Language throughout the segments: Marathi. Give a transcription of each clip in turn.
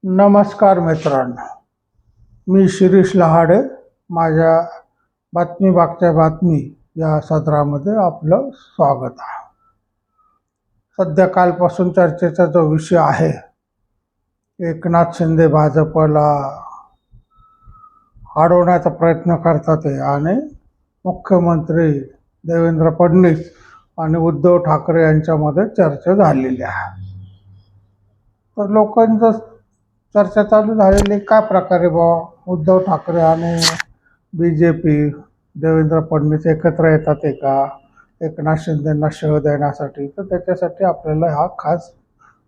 नमस्कार मित्रांनो, मी शिरीष लहाडे. माझ्या बातमी मागच्या बातमी या सदरामध्ये आपलं स्वागत आहे. सध्या कालपासून चर्चेचा जो विषय आहे, एकनाथ शिंदे भाजपला अडवण्याचा प्रयत्न करतात आणि मुख्यमंत्री देवेंद्र फडणवीस आणि उद्धव ठाकरे यांच्यामध्ये चर्चा झालेली आहे. तर लोकांचं चर्चा चालू झालेली काय प्रकारे उद्धव ठाकरे आणि BJP देवेंद्र फडणवीस एकत्र येतात का एकनाथ शिंदेंना शह देण्यासाठी. तर त्याच्यासाठी आपल्याला हा खास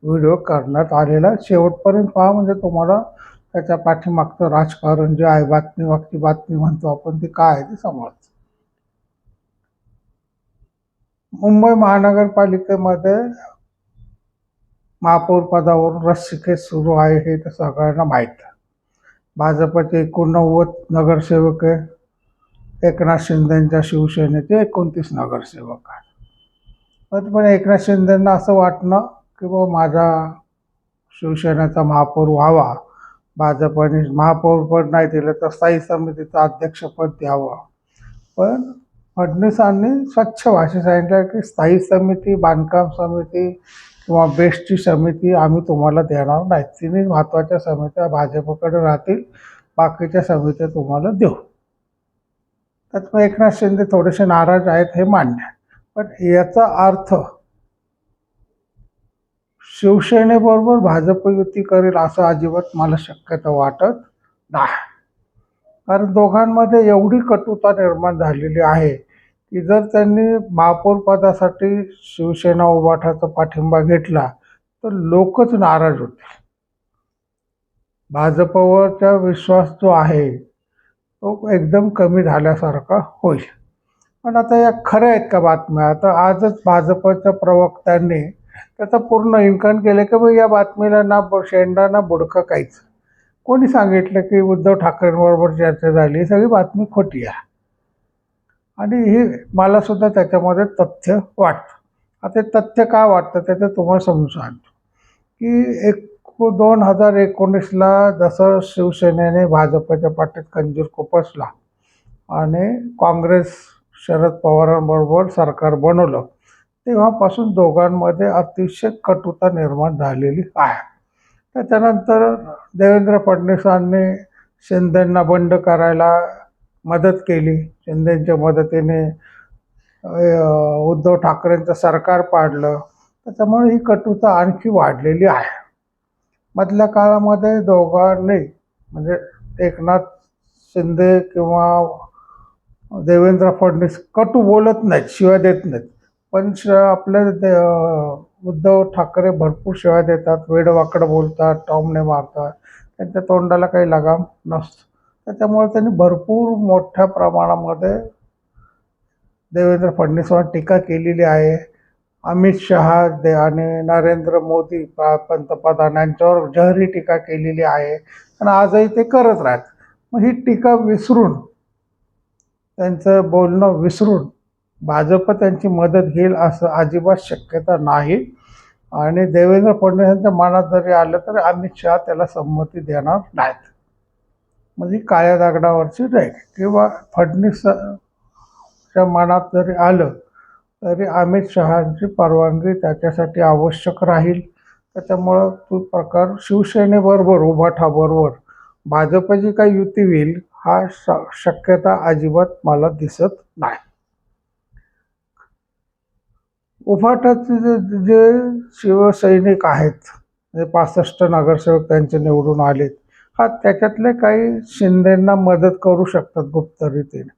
व्हिडिओ करण्यात आलेला. शेवटपर्यंत पहा, म्हणजे तुम्हाला त्याच्या पाठीमागचं राजकारण जे आहे, बातमी बातमी म्हणतो आपण, ती काय आहे ते समजतं. मुंबई महानगरपालिकेमध्ये महापौर पदावरून रस्सीखेच सुरू आहे हे तर सगळ्यांना माहीत आहे. भाजपचे 89 नगरसेवक आहे, एकनाथ शिंदेंच्या शिवसेनेचे 29 नगरसेवक आहेत. पण एकनाथ शिंदेंना असं वाटणं की बाबा माझा शिवसेनेचा महापौर व्हावा, भाजपने महापौरपद नाही दिलं तर स्थायी समितीचं अध्यक्षपद द्यावं. पण फडणवीसांनी स्वच्छ भाषेत सांगितलं की स्थायी समिती, बांधकाम समिती किंवा बेस्टची समिती आम्ही तुम्हाला देणार नाही. तिन्ही महत्त्वाच्या समित्या भाजपकडे राहतील, बाकीच्या समित्या तुम्हाला देऊ. त्यात एकनाथ शिंदे थोडेसे नाराज आहेत हे मान्य आहे. पण याचा अर्थ शिवसेनेबरोबर भाजप युती करेल असं अजिबात मला शक्यता वाटत नाही. कारण दोघांमध्ये एवढी कटुता निर्माण झालेली आहे की जर त्यांनी महापौर पदासाठी शिवसेना उभाठाचा पाठिंबा घेतला तर लोकच नाराज होतील. भाजपवरचा विश्वास जो आहे तो एकदम कमी झाल्यासारखा होईल. पण आता या खऱ्या आहेत का बातम्या? आता आजच भाजपच्या प्रवक्त्यांनी त्याचा पूर्ण इन्कार केलं की बाबा या बातमीला ना शेंडा ना बुडकं काहीच. कोणी सांगितलं की उद्धव ठाकरेंबरोबर चर्चा झाली? ही सगळी बातमी खोटी आहे आणि हे मला सुद्धा त्याच्यामध्ये तथ्य वाटतं. आता तथ्य काय वाटतं त्याचं तुम्हाला समजून सांगतो की 2019ला जसं शिवसेनेने भाजपच्या पाठीत खंजीर खुपसला आणि काँग्रेस शरद पवारांबरोबर सरकार बनवलं, तेव्हापासून दोघांमध्ये अतिशय कटुता निर्माण झालेली आहे. त्याच्यानंतर देवेंद्र फडणवीसांनी शिंदेंना बंड करायला मदत केली. शिंदेंच्या मदतीने उद्धव ठाकरेंचं सरकार पाडलं. त्याच्यामुळे ही कटुता आणखी वाढलेली आहे. मधल्या काळामध्ये दोघांनी, म्हणजे एकनाथ शिंदे किंवा देवेंद्र फडणवीस कटू बोलत नाहीत, शिव्या देत नाहीत, पण आपले उद्धव ठाकरे भरपूर शिव्या देतात, वेडवाकडं बोलतात, टॉमने मारतात, त्यांच्या तोंडाला काही लगाम नसतो. त्याच्यामुळे त्यांनी भरपूर मोठ्या प्रमाणामध्ये देवेंद्र फडणवीसवर टीका केलेली आहे. अमित शहा आणि नरेंद्र मोदी पंतप्रधान यांच्यावर जहरी टीका केलेली आहे आणि आजही ते करत राहत. मग ही टीका विसरून, त्यांचं बोलणं विसरून भाजप त्यांची मदत घेईल असं अजिबात शक्यता नाही. आणि देवेंद्र फडणवीसांच्या मनात जरी आलं तरी अमित शहा त्याला संमती देणार नाहीत. म्हणजे काळ्या दगडावरची रेघ. किंवा फडणवीसच्या मनात जरी आलं तरी अमित शहांची परवानगी त्याच्यासाठी आवश्यक राहील. त्याच्यामुळं तो प्रकार शिवसेनेबरोबर, उभाठाबरोबर भाजपची काही युती होईल हा शक्यता अजिबात मला दिसत नाही. उभाठाचे जे शिवसैनिक आहेत, म्हणजे 65 नगरसेवक त्यांचे निवडून आलेत, हा त्याच्यातले काही शिंदेंना मदत करू शकतात गुप्तरीतीने,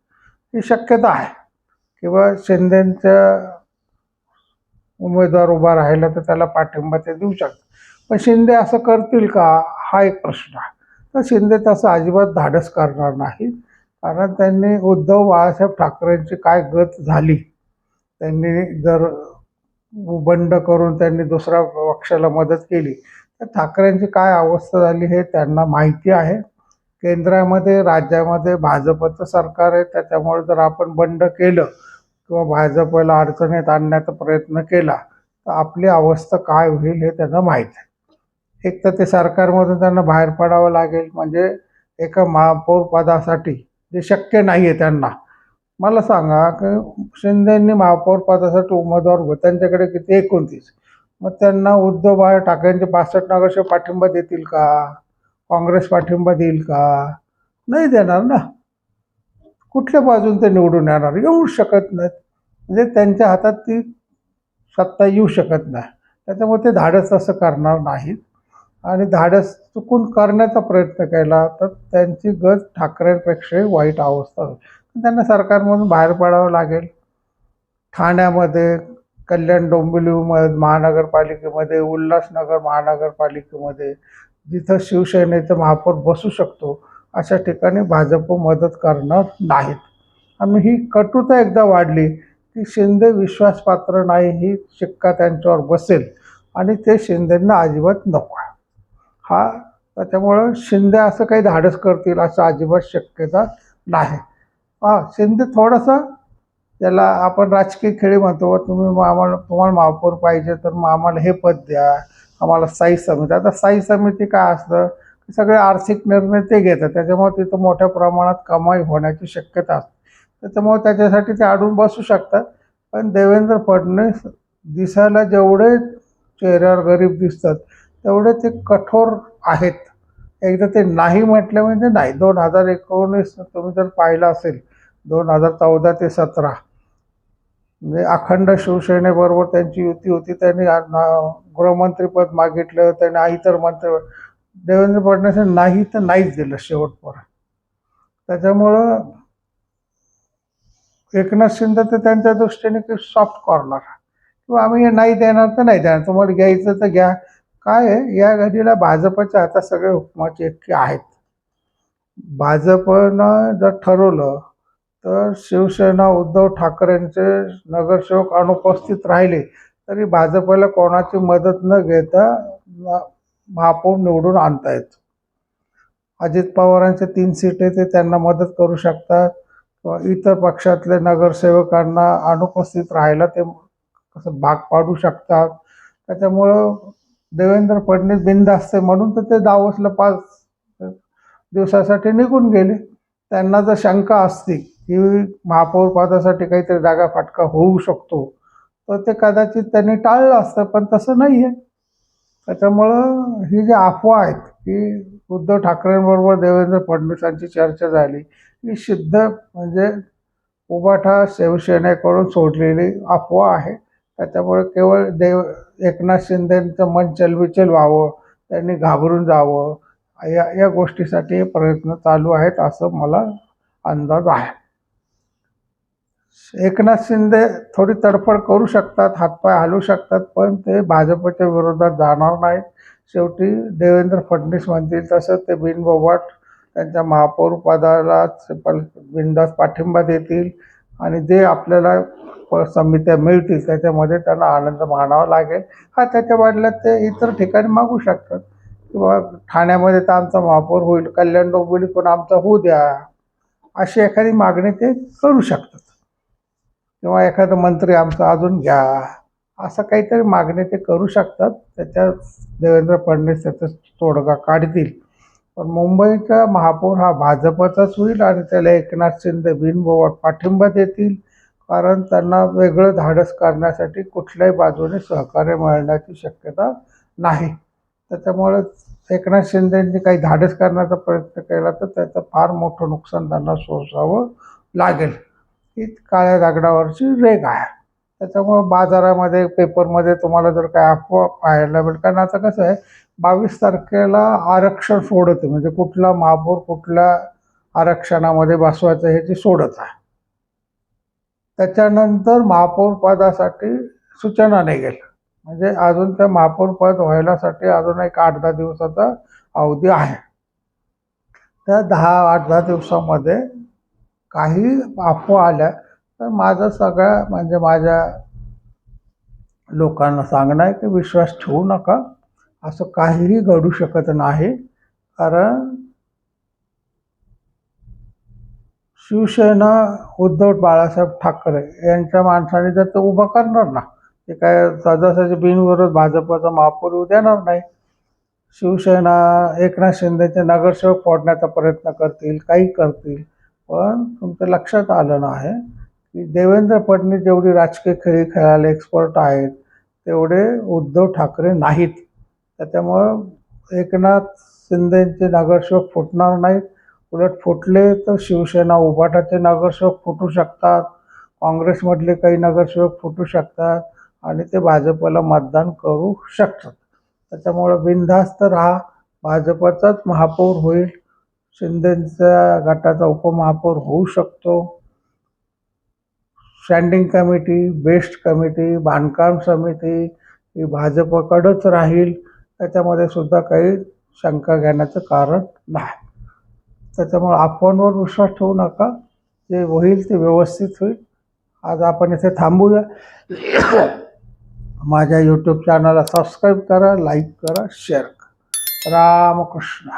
ही शक्यता आहे. किंवा शिंदेंच्या उमेदवार उभा राहिला तर त्याला पाठिंबा ते देऊ शकतात. पण शिंदे असं करतील का हा एक प्रश्न आहे. तर शिंदे तसं अजिबात धाडस करणार नाही. कारण त्यांनी उद्धव बाळासाहेब ठाकरेंची काय गत झाली, त्यांनी जर बंड करून त्यांनी दुसऱ्या पक्षाला मदत केली तर ठाकरेंची काय अवस्था झाली हे त्यांना माहिती आहे. केंद्रामध्ये राज्यामध्ये भाजपचं सरकार आहे, त्याच्यामुळे जर आपण बंड केलं किंवा भाजपला अडचणीत आणण्याचा प्रयत्न केला तर आपली अवस्था काय होईल हे त्यांना माहीत आहे. एक तर ते सरकारमधून त्यांना बाहेर पडावं लागेल, म्हणजे एका महापौर पदासाठी जे शक्य नाही आहे त्यांना. मला सांगा की शिंदेंनी महापौर पदासाठी उमेदवार उभे, त्यांच्याकडे किती 29, मग त्यांना उद्धव ठाकरेंचे 65 नगरसेवक पाठिंबा देतील का? काँग्रेस पाठिंबा देईल का? नाही देणार ना. कुठल्या बाजून ते निवडून येणार? येऊ शकत नाहीत. म्हणजे त्यांच्या हातात ती सत्ता येऊ शकत नाही. त्याच्यामुळे ते धाडस असं करणार नाहीत. आणि धाडस चुकून करण्याचा प्रयत्न केला तर त्यांची गत ठाकरेंपेक्षाही वाईट अवस्था होईल. त्यांना सरकारमधून बाहेर पडावं लागेल. ठाण्यामध्ये, कल्याण डोंबिवली महानगरपालिकेमध्ये, उल्हासनगर महानगरपालिकेमध्ये जिथं शिवसेनेचा महापौर बसू शकतो अशा ठिकाणी भाजप मदत करणार नाहीत. आणि ही कटुता एकदा वाढली की शिंदे विश्वासपात्र नाही ही शिक्का त्यांच्यावर बसेल आणि ते शिंदेंना अजिबात नको आहे. त्याच्यामुळं शिंदे असं काही धाडस करतील असं अजिबात शक्यता नाही. शिंदे थोडंसं, त्याला आपण राजकीय खेळी म्हणतो, तुम्हाला महापौर पाहिजे तर मग आम्हाला हे पद द्या, आम्हाला स्थायी समिती. आता स्थायी समिती काय असतं, सगळे आर्थिक निर्णय ते घेतात, त्याच्यामुळे तिथं मोठ्या प्रमाणात कमाई होण्याची शक्यता असते. त्याच्यामुळे त्याच्यासाठी ते अडून बसू शकतात. पण देवेंद्र फडणवीस दिसायला जेवढे चेहऱ्यावर गरीब दिसतात तेवढे ते कठोर आहेत. एकदा ते नाही म्हटले म्हणजे नाही. 2019 तुम्ही जर पाहिलं असेल, 2014 ते 17 म्हणजे अखंड शिवसेनेबरोबर त्यांची युती होती. त्यांनी गृहमंत्रीपद मागितलं, त्यांनी इतर मंत्री, देवेंद्र फडणवीस नाही तर नाहीच दिलं शेवटपर्यंत. त्याच्यामुळं एकनाथ शिंदे तर त्यांच्या दृष्टीने की सॉफ्ट कॉर्नर, किंवा आम्ही हे नाही देणार तर नाही देणार, तुम्हाला घ्यायचं तर घ्या. काय आहे, या घडीला भाजपच्या हातात सगळे हुकमाचे इतके आहेत. भाजपनं जर ठरवलं तर शिवसेना उद्धव ठाकरेंचे नगरसेवक अनुपस्थित राहिले तरी भाजपला कोणाची मदत न घेता महापौर निवडून आणता येतो. अजित पवारांचे 3 सीटे ते त्यांना मदत करू शकतात, किंवा इतर पक्षातले नगरसेवकांना अनुपस्थित राहायला ते कसं भाग पाडू शकतात. त्याच्यामुळं देवेंद्र फडणवीस बिनधास्त म्हणून तर ते दावोसला 5 दिवसासाठी निघून गेले. त्यांना जर शंका असती की महापौर पदासाठी काहीतरी जागा फाटका होऊ शकतो तर ते कदाचित त्यांनी टाळलं असतं, पण तसं नाही आहे. त्याच्यामुळं ही जी अफवा आहेत की उद्धव ठाकरेंबरोबर देवेंद्र फडणवीसांची चर्चा झाली, ही सिद्ध म्हणजे उबाठा शिवसेनेकडून सोडलेली अफवा आहे. त्याच्यामुळे केवळ एकनाथ शिंदेंचं मन चलबिचल व्हावं, त्यांनी घाबरून जावं, या गोष्टीसाठी प्रयत्न चालू आहेत असं मला अंदाज आहे. एकनाथ शिंदे थोडी तडफड करू शकतात, हातपाय हलवू शकतात, पण ते भाजपच्या विरोधात जाणार नाहीत. शेवटी देवेंद्र फडणवीस म्हणतील तसं ते बिनबोभाट त्यांच्या महापौर पदाला बिनधास्त पाठिंबा देतील, आणि जे आपल्याला समित्या मिळतील त्याच्यामध्ये त्यांना आनंद मानावा लागेल. त्याच्या बदल्यात ते इतर ठिकाणी मागू शकतात, किंवा ठाण्यामध्ये तर आमचा महापौर होईल, कल्याण डोंबिवलीत पण आमचा होऊ द्या, अशी एखादी मागणी ते करू शकतात. किंवा एखादा मंत्री आमचा अजून घ्या, असं काहीतरी मागणी ते करू शकतात. त्याच्यात देवेंद्र फडणवीस त्याचा तोडगा काढतील. पण मुंबईचा महापौर हा भाजपचाच होईल आणि त्याला एकनाथ शिंदे बिनबोभाट पाठिंबा देतील, कारण त्यांना वेगळं धाडस करण्यासाठी कुठल्याही बाजूने सहकार्य मिळण्याची शक्यता नाही. त्याच्यामुळे एकनाथ शिंदेंनी काही धाडस करण्याचा प्रयत्न केला तर त्याचं फार मोठं नुकसान त्यांना सोसावं लागेल. ही काळ्या दगडावरची रेघ आहे. त्याच्यामुळे बाजारामध्ये, पेपरमध्ये तुम्हाला जर काय अफवा पाहायला मिळेल, कारण आता कसं आहे, 22 तारखेला आरक्षण सोडत, म्हणजे कुठला महापौर कुठल्या आरक्षणामध्ये बसवायचं ह्याची सोडत आहे. त्याच्यानंतर महापौर पदासाठी सूचना निघेल, म्हणजे अजून त्या महापौर पद व्हायलासाठी अजून एक 8-10 दिवसाचा अवधी आहे. त्या 10-8-10 दिवसामध्ये काही अफवा आल्या तर माझ्या लोकांना सांगणं आहे की विश्वास ठेवू नका, असं काहीही घडू शकत नाही. कारण शिवसेना उद्धव बाळासाहेब ठाकरे यांच्या माणसाने जर ते उभं करणार ना, ते काय सहजासहजी बिनविरोध भाजपचा महापौर देणार नाही. शिवसेना एकनाथ शिंदेचे नगरसेवक फोडण्याचा प्रयत्न करतील, काही करतील, पण तुमच्या लक्षात आलं नाही की देवेंद्र फडणवीस जेवढी राजकीय खेळी खेळायला एक्सपर्ट आहेत तेवढे उद्धव ठाकरे नाहीत. त्याच्यामुळं एकनाथ शिंदेचे नगरसेवक फुटणार नाहीत. उलट फुटले तर शिवसेना उभाटाचे नगरसेवक फुटू शकतात, काँग्रेसमधले काही नगरसेवक फुटू शकतात आणि ते भाजपला मतदान करू शकतात. त्याच्यामुळं बिनधास्त राहा. भाजपचाच महापौर होईल, शिंदेच्या गटाचा उपमहापौर होऊ शकतो. स्टँडिंग कमिटी, बेस्ट कमिटी, बांधकाम समिती ही भाजपकडंच राहील. त्याच्यामध्ये सुद्धा काही शंका घेण्याचं कारण नाही. त्याच्यामुळे अफवांवर विश्वास ठेवू नका. जे होईल ते व्यवस्थित होईल. आज आपण इथे थांबूया. माझ्या यूट्यूब चॅनलला सबस्क्राईब करा, लाईक करा, शेअर करा. रामकृष्ण.